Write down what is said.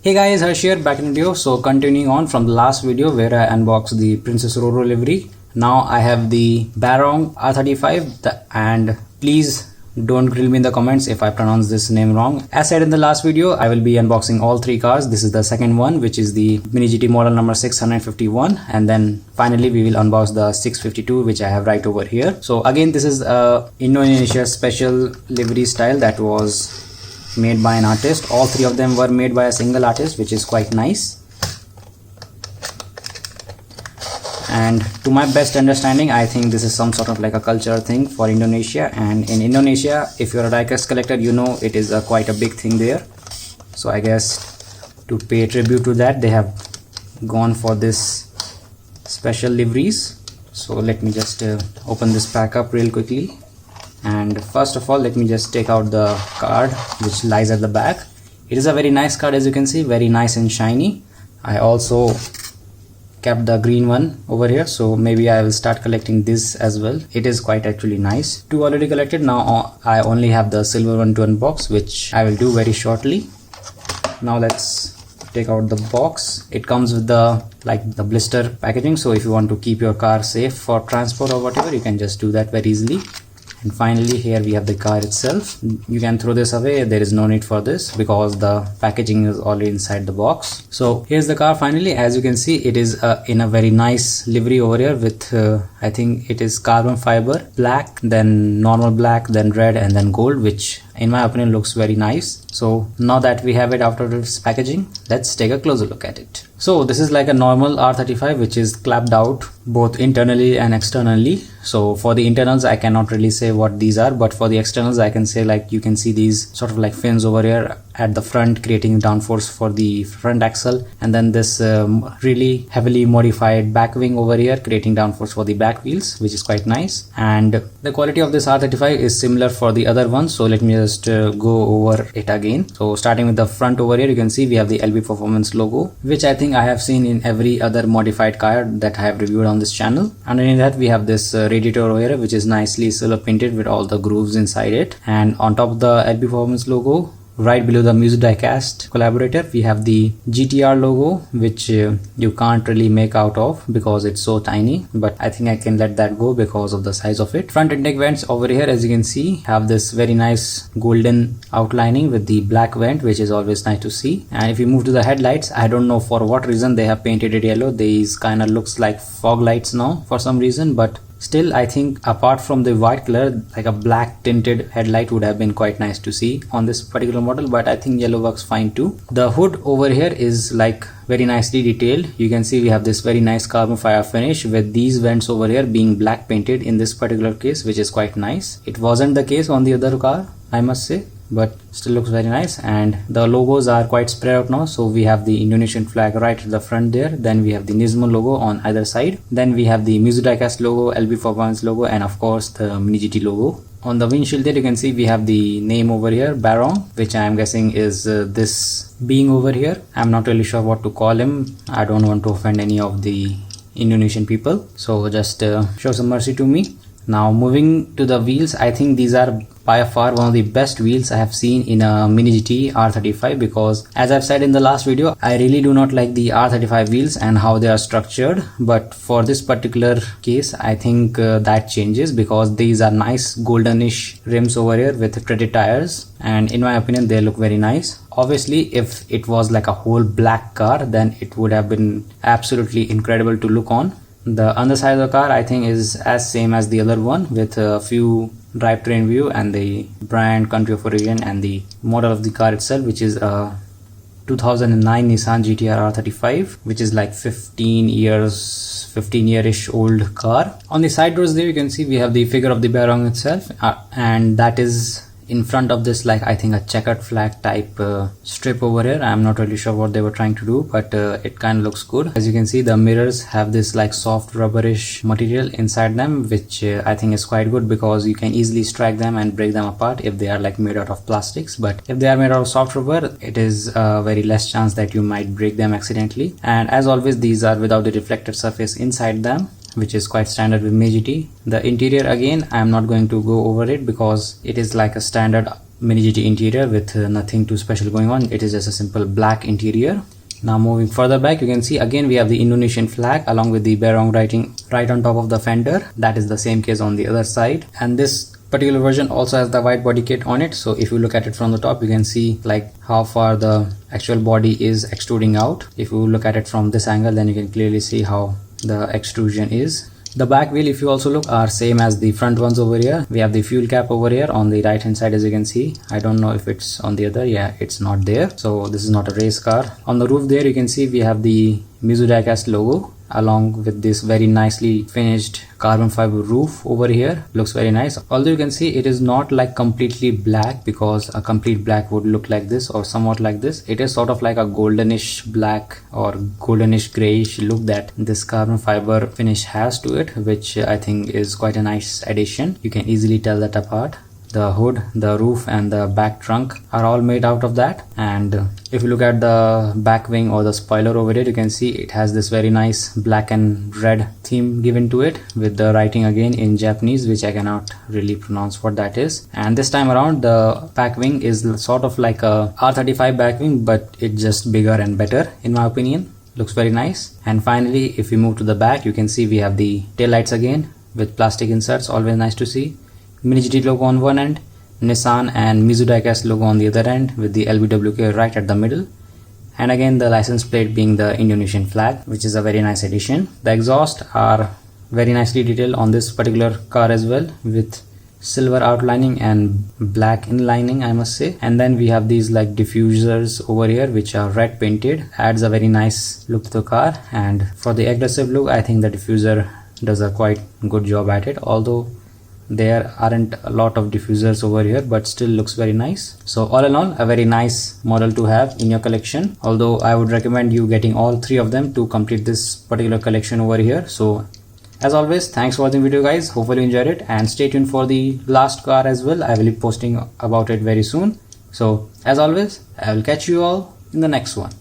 Hey guys, Harsh here, back in the video. So continuing on from the last video where I unboxed the Princess Roro livery. Now I have the Barong R35 and please don't grill me in the comments if I pronounce this name wrong. As said in the last video, I will be unboxing all three cars. This is the second one, which is the Mini GT model number 651, and then finally we will unbox the 652, which I have right over here. So again, this is a Indonesia special livery style that was made by an artist. All three of them were made by a single artist, which is quite nice. And to my best understanding, I think this is some sort of like a cultural thing for Indonesia. And in Indonesia, if you're a diecast collector, you know it is quite a big thing there. So I guess to pay tribute to that, they have gone for this special liveries. So let me just open this pack up real quickly. And first of all, let me just take out the card which lies at the back. It is a very nice card, as you can see, very nice and shiny. I also kept the green one over here, so maybe I will start collecting this as well. It is quite actually nice. Two already collected. Now I only have the silver one to unbox, which I will do very shortly. Now let's take out the box. It comes with the blister packaging, so if you want to keep your car safe for transport or whatever, you can just do that very easily. And finally, here we have the car itself. You can throw this away. There is no need for this because the packaging is already inside the box. So here's the car finally. As you can see, it is in a very nice livery over here with I think it is carbon fiber black, then normal black, then red, and then gold, which in my opinion looks very nice. So now that we have it after this packaging, let's take a closer look at it. So this is like a normal R35 which is clapped out both internally and externally. So for the internals, I cannot really say what these are, but for the externals, I can say like you can see these sort of like fins over here at the front, creating downforce for the front axle, and then this really heavily modified back wing over here, creating downforce for the back wheels, which is quite nice. And the quality of this R35 is similar for the other one, so let me just go over it again. So starting with the front over here, you can see we have the LB Performance logo, which I think I have seen in every other modified car that I have reviewed on this channel. Underneath that, we have this radiator over here, which is nicely silver painted with all the grooves inside it. And on top of the LB Performance logo, right below the Muse Diecast collaborator, we have the GTR logo, which you can't really make out of because it's so tiny, but I think I can let that go because of the size of it. Front intake vents over here, as you can see, have this very nice golden outlining with the black vent, which is always nice to see. And if you move to the headlights, I don't know for what reason they have painted it yellow. These kind of looks like fog lights now for some reason, but still, I think apart from the white color, like a black tinted headlight would have been quite nice to see on this particular model, but I think yellow works fine too. The hood over here is like very nicely detailed. You can see we have this very nice carbon fiber finish with these vents over here being black painted in this particular case, which is quite nice. It wasn't the case on the other car, I must say, but still looks very nice. And the logos are quite spread out now, so we have the Indonesian flag right at the front there, then we have the Nismo logo on either side, then we have the Muse Diecast logo, LB Performance logo, and of course the Mini GT logo. On the windshield there, you can see we have the name over here, Barong, which I am guessing is this being over here. I'm not really sure what to call him. I don't want to offend any of the Indonesian people, so just show some mercy to me. Now moving to the wheels, I think these are by far one of the best wheels I have seen in a Mini GT R35, because as I've said in the last video, I really do not like the R35 wheels and how they are structured, but for this particular case, I think that changes because these are nice goldenish rims over here with treaded tires, and in my opinion they look very nice. Obviously, if it was like a whole black car, then it would have been absolutely incredible to look on. The underside of the car, I think, is as same as the other one with a few drivetrain view and the brand, country of origin, and the model of the car itself, which is a 2009 Nissan GTR R35, which is like 15 year-ish old car. On the side doors there, you can see we have the figure of the Barong itself, and that is in front of this, like I think a checkered flag type strip over here. I'm not really sure what they were trying to do, but it kind of looks good. As you can see, the mirrors have this like soft rubberish material inside them, which I think is quite good because you can easily strike them and break them apart if they are like made out of plastics. But if they are made out of soft rubber, it is a very less chance that you might break them accidentally. And as always, these are without the reflected surface inside them, which is quite standard with Mini GT. The interior, again, I am not going to go over it because it is like a standard Mini GT interior with nothing too special going on. It is just a simple black interior. Now moving further back, you can see again we have the Indonesian flag along with the Berong writing right on top of the fender. That is the same case on the other side, and this particular version also has the white body kit on it. So if you look at it from the top, you can see like how far the actual body is extruding out. If you look at it from this angle, then you can clearly see how the extrusion is. The back wheel, if you also look, are same as the front ones over here. We have the fuel cap over here on the right hand side, as you can see. I don't know if it's on the other. Yeah, it's not there. So this is not a race car. On the roof there, you can see we have the Mizu Diecast logo along with this very nicely finished carbon fiber roof over here. Looks very nice. Although you can see it is not like completely black, because a complete black would look like this or somewhat like this. It is sort of like a goldenish black or goldenish grayish look that this carbon fiber finish has to it, which I think is quite a nice addition. You can easily tell that apart. The hood, the roof and the back trunk are all made out of that. And if you look at the back wing or the spoiler over here, you can see it has this very nice black and red theme given to it, with the writing again in Japanese, which I cannot really pronounce what that is. And this time around the back wing is sort of like a R35 back wing, but it's just bigger and better in my opinion. Looks very nice. And finally, if we move to the back, you can see we have the tail lights again with plastic inserts. Always nice to see. Mini GT logo on one end, Nissan and Mizu Diecast logo on the other end, with the LBWK right at the middle, and again the license plate being the Indonesian flag, which is a very nice addition. The exhaust are very nicely detailed on this particular car as well, with silver outlining and black inlining, I must say. And then we have these like diffusers over here which are red painted. Adds a very nice look to the car, and for the aggressive look, I think the diffuser does a quite good job at it, although there aren't a lot of diffusers over here, but still looks very nice. So all in all, a very nice model to have in your collection, although I would recommend you getting all three of them to complete this particular collection over here. So as always, thanks for watching the video guys. Hopefully you enjoyed it, and stay tuned for the last car as well. I will be posting about it very soon. So as always, I will catch you all in the next one.